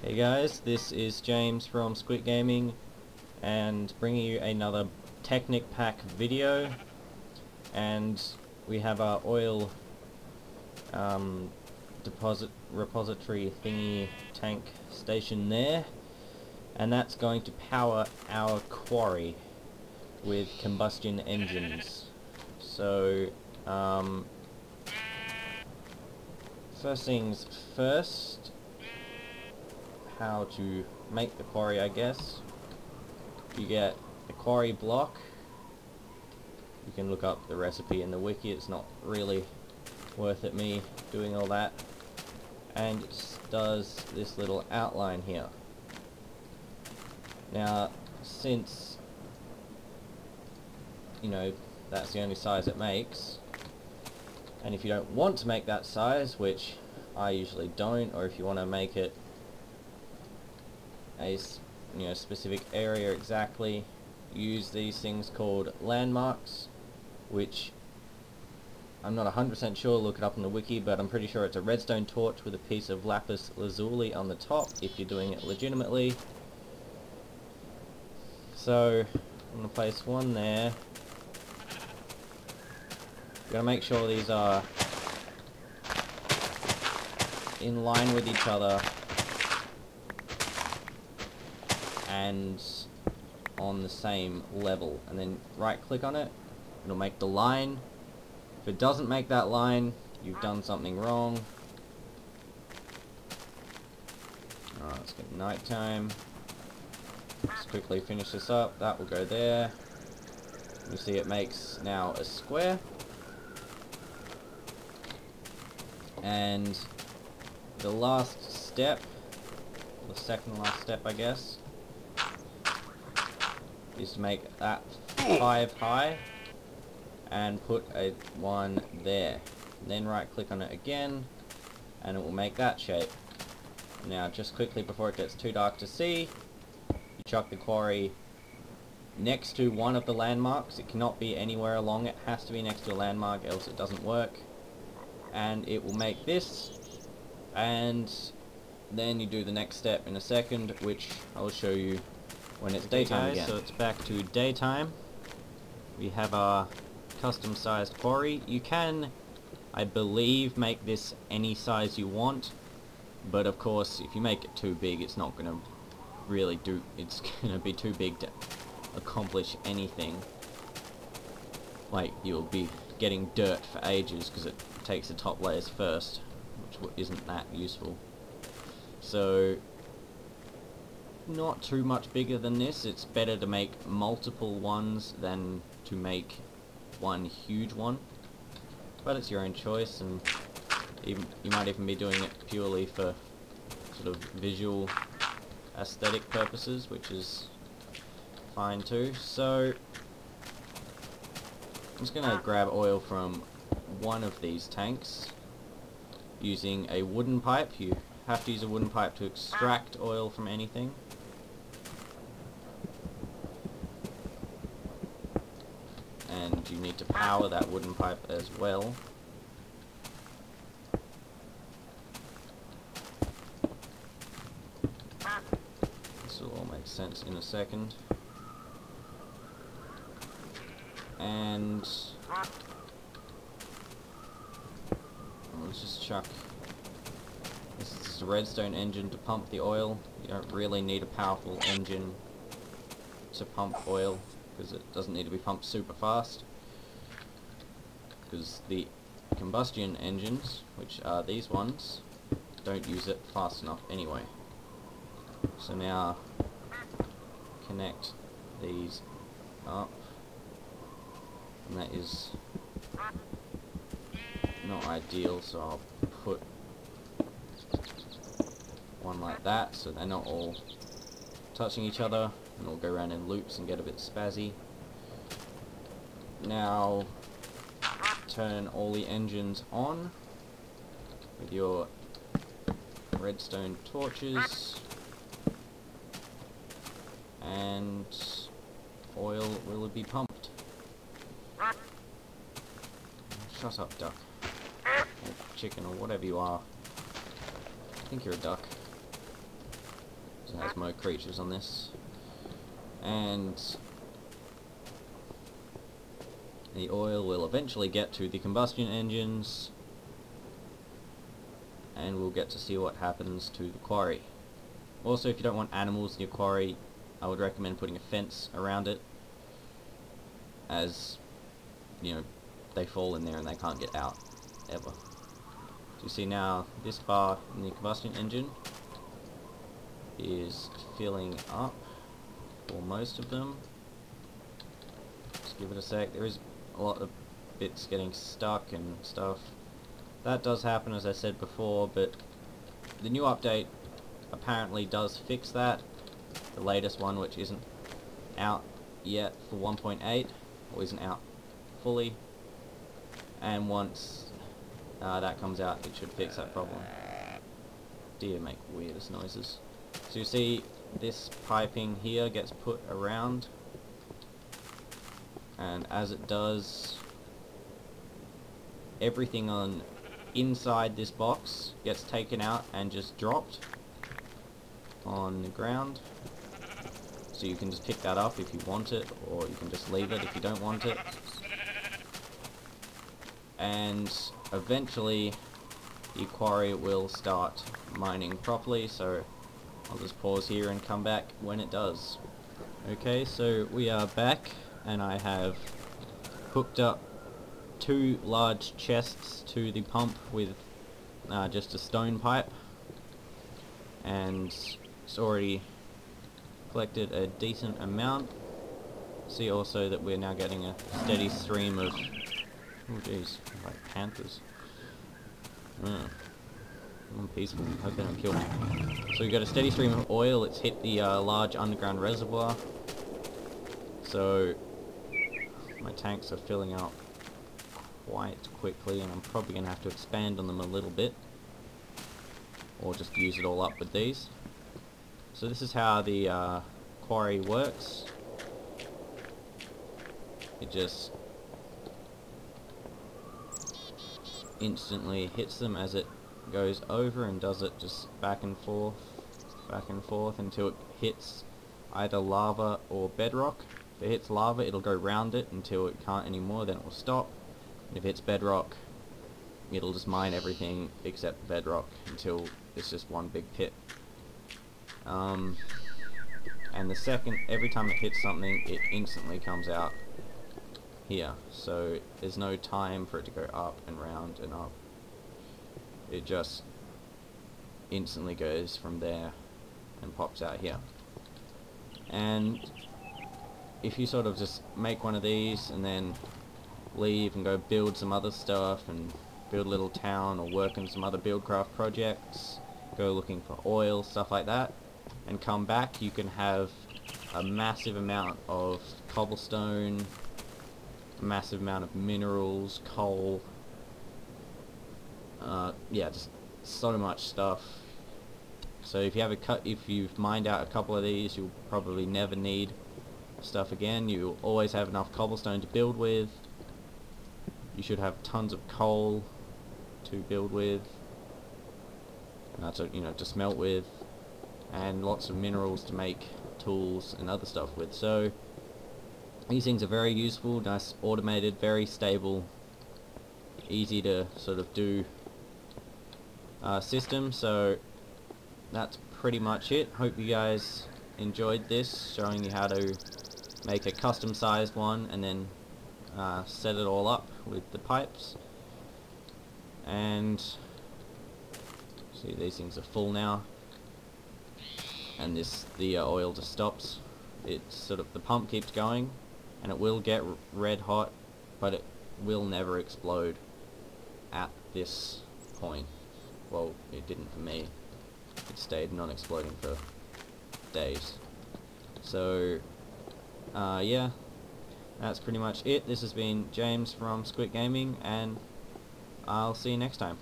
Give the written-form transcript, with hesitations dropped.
Hey guys, this is James from Squid Gaming and bringing you another Technic pack video, and we have our oil deposit repository thingy tank station there, and that's going to power our quarry with combustion engines. So first things first, how to make the quarry, I guess. You get a quarry block. You can look up the recipe in the wiki, it's not really worth it me doing all that. And it does this little outline here. Now, since, you know, that's the only size it makes, and if you don't want to make that size, which I usually don't, or if you want to make it a specific area exactly, use these things called landmarks, which I'm not 100% sure, look it up on the wiki, but I'm pretty sure it's a redstone torch with a piece of lapis lazuli on the top if you're doing it legitimately. So I'm going to place one there. Got to make sure these are in line with each other and on the same level, and then right click on it, it'll make the line. If it doesn't make that line, you've done something wrong. Alright, let's get nighttime. Let's quickly finish this up. That will go there. You see it makes now a square, and the last step, the second last step I guess, is to make that 5 high and put a 1 there. Then right click on it again and it will make that shape. Now just quickly before it gets too dark to see, you chuck the quarry next to one of the landmarks. It cannot be anywhere along, it has to be next to a landmark, else it doesn't work. And it will make this, and then you do the next step in a second, which I'll show you when it's daytime again. So it's back to daytime. We have our custom sized quarry. You can, I believe, make this any size you want, but of course if you make it too big it's not going to really do, it's going to be too big to accomplish anything. Like, you'll be getting dirt for ages because it takes the top layers first, which isn't that useful. So not too much bigger than this. It's better to make multiple ones than to make one huge one, but it's your own choice, and even you might even be doing it purely for sort of visual aesthetic purposes, which is fine too. So I'm just gonna grab oil from one of these tanks using a wooden pipe. You have to use a wooden pipe to extract oil from anything. And you need to power that wooden pipe as well. This will all make sense in a second. And let's just chuck, this is just a redstone engine to pump the oil. You don't really need a powerful engine to pump oil, because it doesn't need to be pumped super fast, because the combustion engines, which are these ones, don't use it fast enough anyway. So now connect these up, and that is not ideal, so I'll put one like that so they're not all touching each other and it'll go around in loops and get a bit spazzy. Now turn all the engines on with your redstone torches, and oil will be pumped. Shut up, duck. Or chicken, or whatever you are. I think you're a duck. there's more creatures on this. And the oil will eventually get to the combustion engines, and we'll get to see what happens to the quarry. Also, if you don't want animals in your quarry, I would recommend putting a fence around it, as you know, they fall in there and they can't get out ever. So you see now this bar in the combustion engine is filling up for most of them. Just give it a sec. There is a lot of bits getting stuck and stuff. That does happen, as I said before, but the new update apparently does fix that. The latest one, which isn't out yet for 1.8, or isn't out fully, and once that comes out, it should fix that problem. Deer make weirdest noises. So you see this piping here gets put around, and as it does, everything on inside this box gets taken out and just dropped on the ground. So you can just pick that up if you want it, or you can just leave it if you don't want it. And eventually the quarry will start mining properly, so I'll just pause here and come back when it does. Okay, so we are back, and I have hooked up 2 large chests to the pump with just a stone pipe, and it's already collected a decent amount. See also that we're now getting a steady stream of, oh jeez, like panthers. I'm peaceful, hope they don't kill me. So we've got a steady stream of oil. It's hit the large underground reservoir, so my tanks are filling up quite quickly, and I'm probably going to have to expand on them a little bit, or just use it all up with these. So this is how the quarry works. It just instantly hits them as it goes over, and does it just back and forth until it hits either lava or bedrock. If it hits lava, it'll go round it until it can't anymore, then it will stop. And if it's bedrock, it'll just mine everything except bedrock until it's just one big pit. And the second, every time it hits something, it instantly comes out here. So there's no time for it to go up and round and up. It just instantly goes from there and pops out here. And if you sort of just make one of these and then leave and go build some other stuff and build a little town, or work on some other buildcraft projects, go looking for oil, stuff like that, and come back, you can have a massive amount of cobblestone, a massive amount of minerals, coal, yeah, just so much stuff. So if you have if you've mined out a couple of these, you'll probably never need stuff again. You'll always have enough cobblestone to build with. You should have tons of coal to build with, to smelt with, and lots of minerals to make tools and other stuff with. So these things are very useful, nice, automated, very stable, easy to sort of do system. So that's pretty much it. Hope you guys enjoyed this, showing you how to make a custom sized one and then set it all up with the pipes. And see, these things are full now, and the oil just stops. It's sort of, the pump keeps going, and it will get red hot, but it will never explode at this point. Well, it didn't for me. It stayed non-exploding for days. So yeah, that's pretty much it. This has been James from Squid Gaming, and I'll see you next time.